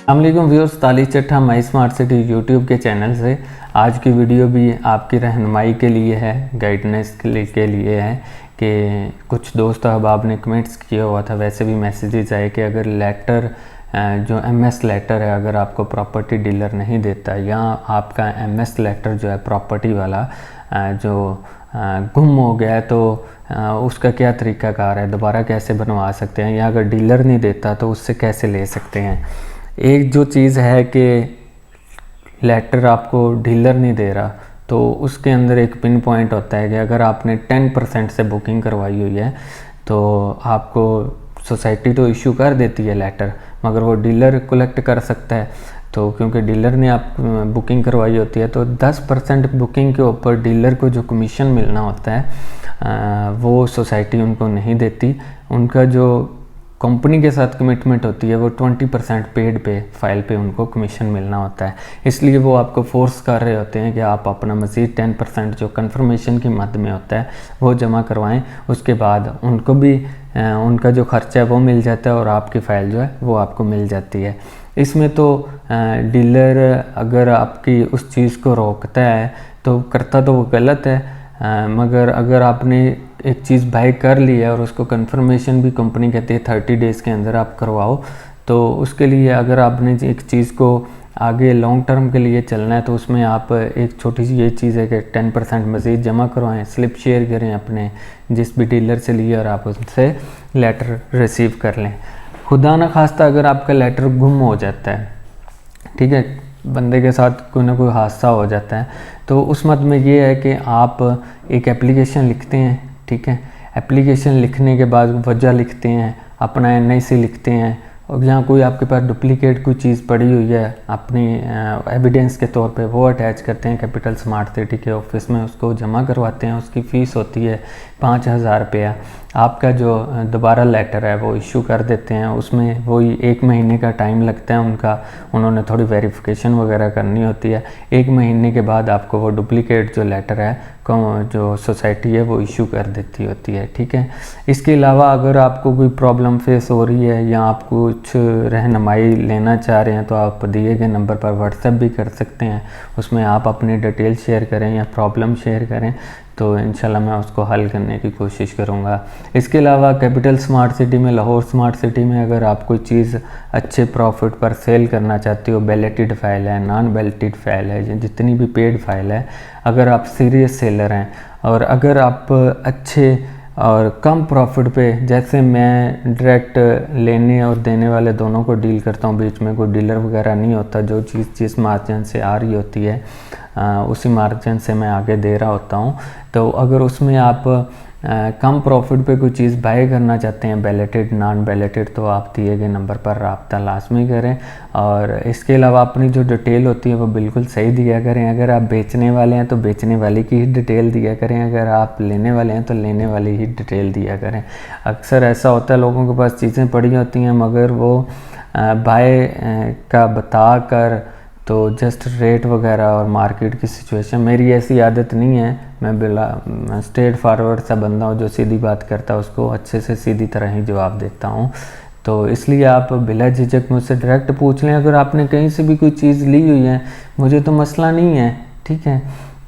अस्सलामुअलैकुम व्यूअर्स, ताली चट्ठा माई स्मार्ट सिटी यूट्यूब के चैनल से आज की वीडियो भी आपकी रहनुमाई के लिए है, गाइडेंस के लिए है कि कुछ दोस्त अहबाब ने कमेंट्स किया हुआ था, वैसे भी मैसेजेस आए कि अगर लेटर जो एमएस लेटर है अगर आपको प्रॉपर्टी डीलर नहीं देता या आपका एमएस लेटर जो है प्रॉपर्टी वाला जो गुम हो गया है तो उसका क्या तरीक़ाकार है, दोबारा कैसे बनवा सकते हैं, या अगर डीलर नहीं देता तो उससे कैसे ले सकते हैं। एक जो चीज़ है कि लेटर आपको डीलर नहीं दे रहा तो उसके अंदर एक पिन पॉइंट होता है कि अगर आपने 10% से बुकिंग करवाई हुई है तो आपको सोसाइटी तो इशू कर देती है लेटर, मगर वो डीलर कलेक्ट कर सकता है। तो क्योंकि डीलर ने आप बुकिंग करवाई होती है तो 10% बुकिंग के ऊपर डीलर को जो कमीशन मिलना होता है वो सोसाइटी उनको नहीं देती। उनका जो कंपनी के साथ कमिटमेंट होती है वो 20% पेड पे फाइल पे उनको कमीशन मिलना होता है, इसलिए वो आपको फोर्स कर रहे होते हैं कि आप अपना मज़ीद 10% जो कंफर्मेशन की मद में होता है वो जमा करवाएं। उसके बाद उनको भी उनका जो खर्चा है वो मिल जाता है और आपकी फ़ाइल जो है वो आपको मिल जाती है। इसमें तो डीलर अगर आपकी उस चीज़ को रोकता है तो करता तो वो गलत है, मगर अगर आपने एक चीज़ बाय कर ली है और उसको कंफर्मेशन भी कंपनी कहती है 30 डेज़ के अंदर आप करवाओ, तो उसके लिए अगर आपने एक चीज़ को आगे लॉन्ग टर्म के लिए चलना है तो उसमें आप एक छोटी सी ये चीज़ है कि 10% मज़ीद जमा करवाएं, स्लिप शेयर करें अपने जिस भी डीलर से लिए और आप उनसे लेटर रिसीव कर लें। खुदा न खास्ता अगर आपका लेटर गुम हो जाता है, ठीक है, बंदे के साथ कोई ना कोई हादसा हो जाता है, तो उस मद में ये है कि आप एक एप्लीकेशन लिखते हैं, ठीक है, एप्लीकेशन लिखने के बाद वजह लिखते हैं, अपना NIC लिखते हैं, और जहाँ कोई आपके पास डुप्लीकेट कोई चीज़ पड़ी हुई है अपनी एविडेंस के तौर पे वो अटैच करते हैं कैपिटल स्मार्ट सिटी के ऑफिस में, उसको जमा करवाते हैं। उसकी फ़ीस होती है 5000 रुपया। आपका जो दोबारा लेटर है वो इशू कर देते हैं, उसमें वही 1 महीने का टाइम लगता है उनका, उन्होंने थोड़ी वेरिफिकेशन वगैरह करनी होती है। 1 महीने के बाद आपको वो डुप्लीकेट जो लेटर है जो सोसाइटी है वो इशू कर देती होती है, ठीक है। इसके अलावा अगर आपको कोई प्रॉब्लम फेस हो रही है या आप कुछ रहनुमाई लेना चाह रहे हैं तो आप दिए गए नंबर पर व्हाट्सएप भी कर सकते हैं, उसमें आप अपनी डिटेल शेयर करें या प्रॉब्लम शेयर करें तो इंशाल्लाह मैं उसको हल करने की कोशिश करूँगा। इसके अलावा कैपिटल स्मार्ट सिटी में, लाहौर स्मार्ट सिटी में अगर आप कोई चीज़ अच्छे प्रॉफिट पर सेल करना चाहते हो, बैलेटेड फाइल है, नॉन बैलेटेड फाइल है, जितनी भी पेड फाइल है, अगर आप सीरियस सेलर हैं और अगर आप अच्छे और कम प्रॉफिट पे, जैसे मैं डायरेक्ट लेने और देने वाले दोनों को डील करता हूँ, बीच में कोई डीलर वगैरह नहीं होता, जो चीज़ जिस मार्जिन से आ रही होती है उसी मार्जिन से मैं आगे दे रहा होता हूँ। तो अगर उसमें आप कम प्रॉफिट पे कोई चीज़ बाय करना चाहते हैं, बैलेटेड नॉन बैलेटेड, तो आप दिए गए नंबर पर रब्ता लाजमी करें। और इसके अलावा अपनी जो डिटेल होती है वो बिल्कुल सही दिया करें। अगर आप बेचने वाले हैं तो बेचने वाले की ही डिटेल दिया करें, अगर आप लेने वाले हैं तो लेने वाली ही डिटेल दिया करें। अक्सर ऐसा होता है लोगों के पास चीज़ें पड़ी होती हैं मगर वो बाय का बता कर तो जस्ट रेट वगैरह और मार्केट की सिचुएशन, मेरी ऐसी आदत नहीं है, मैं स्ट्रेट फॉरवर्ड सा बंदा हूँ, जो सीधी बात करता है उसको अच्छे से सीधी तरह ही जवाब देता हूँ। तो इसलिए आप बिला झिझक मुझसे डायरेक्ट पूछ लें। अगर आपने कहीं से भी कोई चीज़ ली हुई है, मुझे तो मसला नहीं है, ठीक है,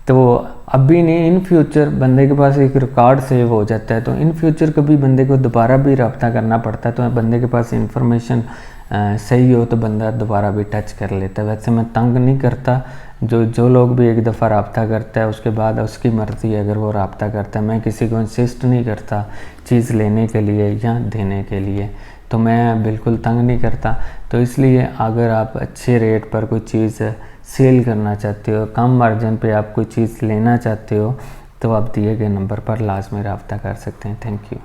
तो अभी नहीं, इन फ्यूचर बंदे के पास एक रिकॉर्ड सेव हो जाता है, तो इन फ्यूचर कभी बंदे को दोबारा भी रब्ता करना पड़ता है तो बंदे के पास इंफॉर्मेशन सही हो तो बंदा दोबारा भी टच कर लेता है। वैसे मैं तंग नहीं करता, जो लोग भी एक दफ़ा रब्ता करता है उसके बाद उसकी मर्ज़ी है अगर वो रब्ता करता है, मैं किसी को इंसिस्ट नहीं करता चीज़ लेने के लिए या देने के लिए, तो मैं बिल्कुल तंग नहीं करता। तो इसलिए अगर आप अच्छे रेट पर कोई चीज़ सेल करना चाहते हो, कम मार्जिन पे आप कोई चीज़ लेना चाहते हो, तो आप दिए गए नंबर पर लाजमी रब्ता कर सकते हैं। Thank you.